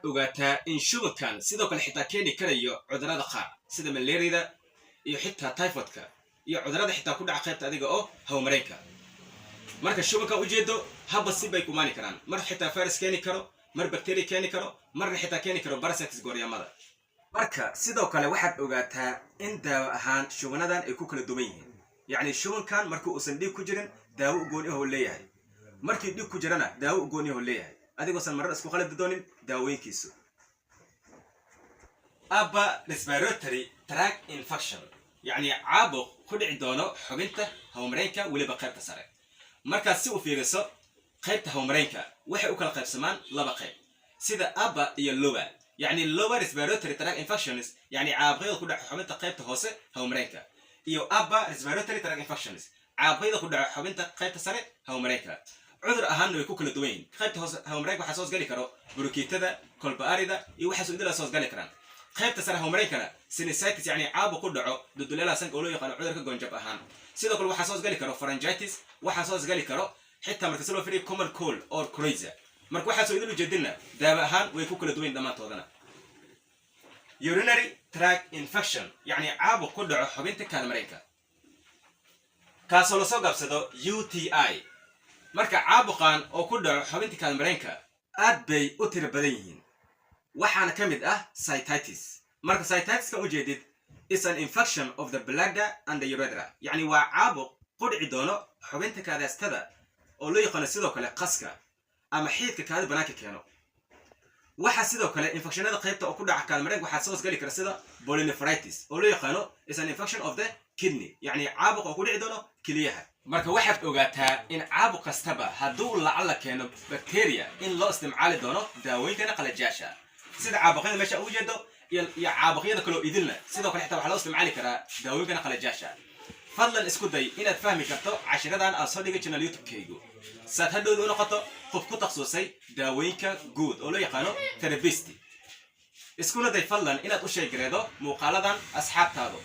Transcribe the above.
ogaataa in shubankan sidoo kale xitaa keeni karayo cudurrada qaar sida malaariyada iyo xitaa typhoidka iyo cudurrada xitaa ku dhaca qaybta adiga oo hawmareenka. marka shubanka ujeedo haba si bay kumaani karaan, mar xitaa virus keeni karo, mar bacteria keeni karo, marna xitaa keeni karo parasites gooryamada. marka sidoo kale waxaad ogaataa in daawo ahaan shubanadan ay ku kala duwan yihiin. yacni shubankan markii uusan dhiig ku jirin daawo u gooni ah oo leeyahay, markii dhiig ku jirana daawo u gooni ah oo leeyahay, adigoosan marar isku qalad doonin daawooyinkiisu. upper respiratory tract infection yacni caabuq ku dhici doono xubinta hawmareenka weliba qaybta sare. markaad si u fiiriso qaybta hawmareenka waxay u kala qaybsamaan laba qayb sida upper iyo lower. يعني lower respiratory tract infections يعني caabuqyada ku dhaca xubinta qaybta hoose hawmareenka, iyo upper respiratory tract infections caabuqyada ku dhaca xubinta qaybta sare hawmareenka. cudur ahaanna way ku kala duwan yihiin. qaybta hoose hawmareenka waxaa soo gali karo burukiitada, kolba-arida iyo waxaas idila soo gali karaan. qaybta sare hawmareenkana sinusitis yani caabuq ku dhaco duduleelaha sanka oo loo yaqaano cudurka goonjab ahaan. sidoo kale waxaa soo gali karo pharyngitis, waxaa soo gali karo xitaa marka si loo fiiriyo common cold or coryza. marka waxaa soo idil ujeedina daawo ahaan way ku kala duwan dhammaantoodana. urinary tract infection يعني caabuq ku dhaco xubinta kaadmareenka kaasoo lasoo gaabsado UTI. marka caabuqan oo ku dhaco xubinta kaadmareenka aad bay u tiro badan yihiin, waxaana ka mid ah cystitis. marka cystiska ujeedid is an infection of the bladder and the urethra, yani waa caabuq ku dhici doono xubinta kaadaastada oo loo yaqaano sidoo kale qaska ama xiidka kaadi banaanka keeno. waxaa sidoo kale infectionada qaybta oo ku dhaca kaadmareenka waxaa soo gali kara sida polynephritis oo loo yaqaano is an infection of the kidney, yani caabuq oo ku dhici doono kiliyaha. marka waxaad ogaataa in caabuq kastaba hadduu lacala keeno bacteria in loo isticmaali doono daawooyinkana qalajaasha sida caabuqyada meesha ugu jeedo iyo caabuqyada kaloo idilna sidoo kale xitaa waxaa loo isticmaali karaa daawooyinkana qalajaasha. fadlan isku day inaad fahmi karto cashiradan aan soo dhigay channel YouTube-kaygu saad hadhowda u noqoto qof ku takhasusay daawooyinka guud oo loo yaqaano therapist. iskuna day fadlan inaad u sheegareedo muuqaaladan asxaabtaadu.